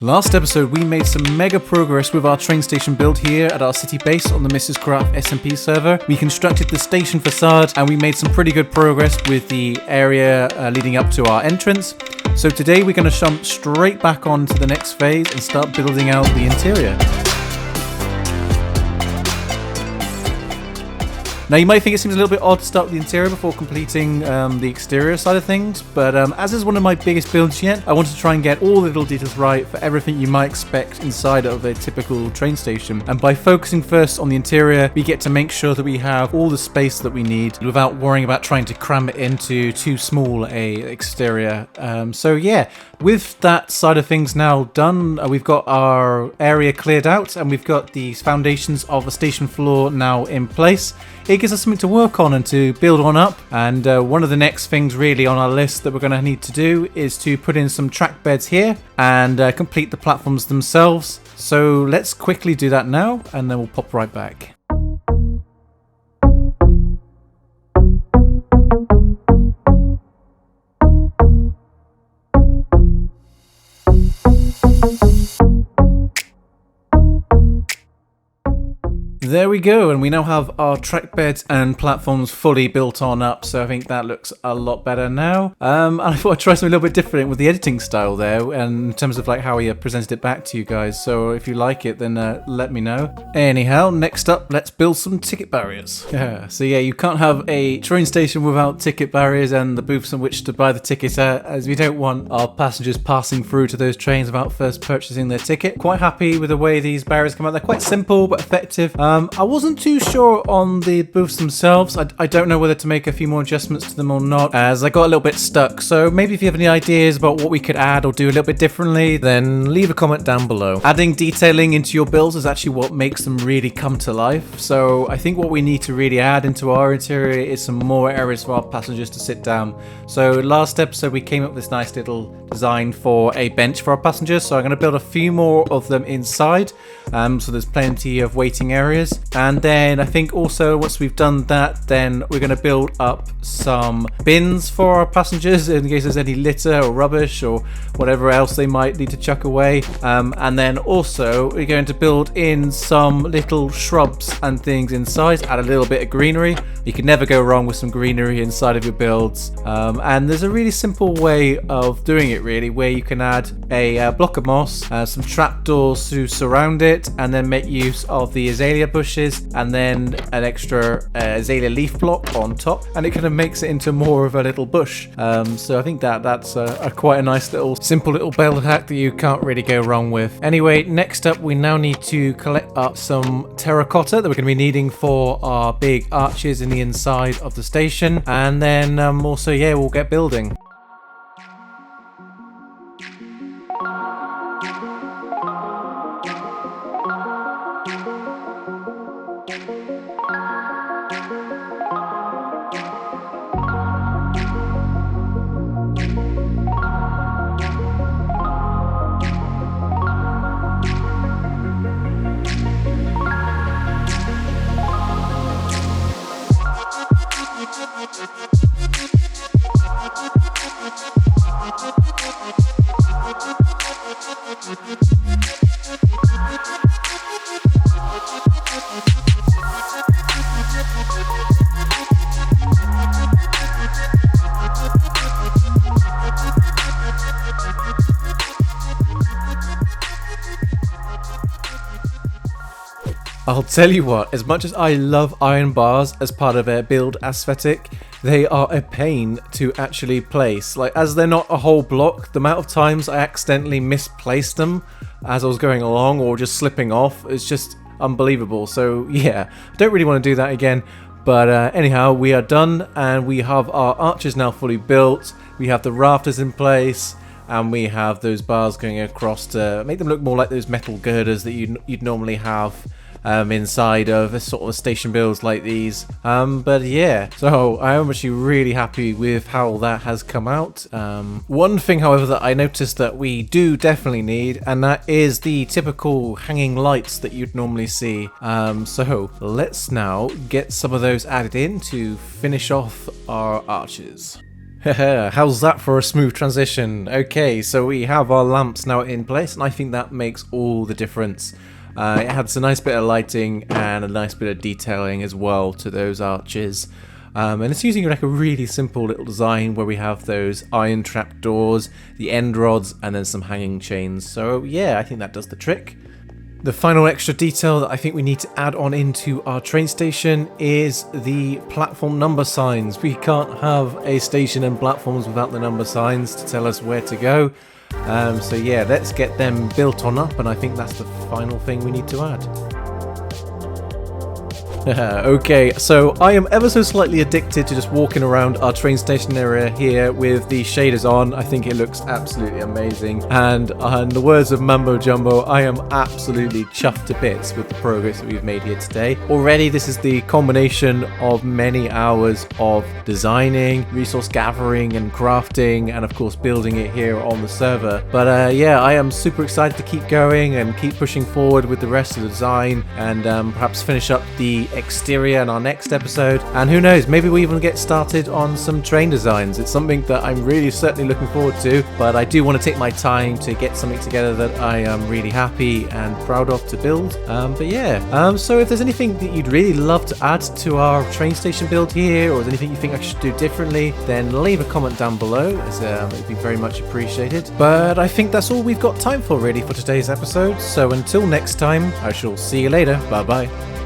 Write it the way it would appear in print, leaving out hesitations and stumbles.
Last episode, we made some mega progress with our train station build here at our city base on the Misterscraft SMP server. We constructed the station facade and we made some pretty good progress with the area leading up to our entrance. So today we're going to jump straight back on to the next phase and start building out the interior. Now you might think it seems a little bit odd to start with the interior before completing the exterior side of things, but as is one of my biggest builds yet, I wanted to try and get all the little details right for everything you might expect inside of a typical train station. And by focusing first on the interior, we get to make sure that we have all the space that we need without worrying about trying to cram it into too small a exterior. So yeah, with that side of things now done, we've got our area cleared out and we've got the foundations of the station floor now in place. It gives us something to work on and to build on up. And one of the next things really on our list that we're going to need to do is to put in some track beds here and complete the platforms themselves. So let's quickly do that now and then we'll pop right back. There we go, and we now have our track beds and platforms fully built on up, so I think that looks a lot better now. I thought I'd try something a little bit different with the editing style there, and in terms of like how we presented it back to you guys, so if you like it then let me know. Anyhow, next up, let's build some ticket barriers. So you can't have a train station without ticket barriers and the booths on which to buy the tickets at, as we don't want our passengers passing through to those trains without first purchasing their ticket. Quite happy with the way these barriers come out. They're quite simple but effective. I wasn't too sure on the booths themselves. I don't know whether to make a few more adjustments to them or not, as I got a little bit stuck. So maybe if you have any ideas about what we could add or do a little bit differently, then leave a comment down below. Adding detailing into your builds is actually what makes them really come to life. So I think what we need to really add into our interior is some more areas for our passengers to sit down. So last episode we came up with this nice little design for a bench for our passengers. So I'm going to build a few more of them inside. So there's plenty of waiting areas. And then I think also once we've done that, then we're going to build up some bins for our passengers in case there's any litter or rubbish or whatever else they might need to chuck away. And then also we're going to build in some little shrubs and things inside, add a little bit of greenery. You can never go wrong with some greenery inside of your builds. And there's a really simple way of doing it really, where you can add a block of moss, some trapdoors to surround it, and then make use of the azalea bushes and then an extra azalea leaf block on top, and it kind of makes it into more of a little bush. So I think that's quite a nice little simple little build hack that you can't really go wrong with. Anyway, next up we now need to collect up some terracotta that we're going to be needing for our big arches in the inside of the station, and then also we'll get building. I'll tell you what, as much as I love iron bars as part of a build aesthetic, they are a pain to actually place. Like, as they're not a whole block, the amount of times I accidentally misplaced them as I was going along or just slipping off is just unbelievable. So yeah, I don't really want to do that again. But anyhow, we are done and we have our arches now fully built. We have the rafters in place. And we have those bars going across to make them look more like those metal girders that you'd normally have inside of a sort of station builds like these. But yeah, so I am actually really happy with how that has come out. One thing, however, that I noticed that we do definitely need, and that is the typical hanging lights that you'd normally see. So let's now get some of those added in to finish off our arches. How's that for a smooth transition? Okay, so we have our lamps now in place, and I think that makes all the difference. It adds a nice bit of lighting and a nice bit of detailing as well to those arches. And it's using like a really simple little design where we have those iron trap doors, the end rods, and then some hanging chains. So yeah, I think that does the trick. The final extra detail that I think we need to add on into our train station is the platform number signs. We can't have a station and platforms without the number signs to tell us where to go. So yeah, let's get them built on up, and I think that's the final thing we need to add. Okay, so I am ever so slightly addicted to just walking around our train station area here with the shaders on. I think it looks absolutely amazing, and in the words of Mambo Jumbo, I am absolutely chuffed to bits with the progress that we've made here today. Already this is the combination of many hours of designing, resource gathering and crafting, and of course building it here on the server. But yeah, I am super excited to keep going and keep pushing forward with the rest of the design, and perhaps finish up the exterior in our next episode, and who knows, maybe we even get started on some train designs. It's something that I'm really certainly looking forward to, but I do want to take my time to get something together that I am really happy and proud of to build. But yeah, so if there's anything that you'd really love to add to our train station build here, or is anything you think I should do differently, then leave a comment down below, as it'd be very much appreciated. But I think that's all we've got time for really for today's episode, so until next time, I shall see you later. Bye bye.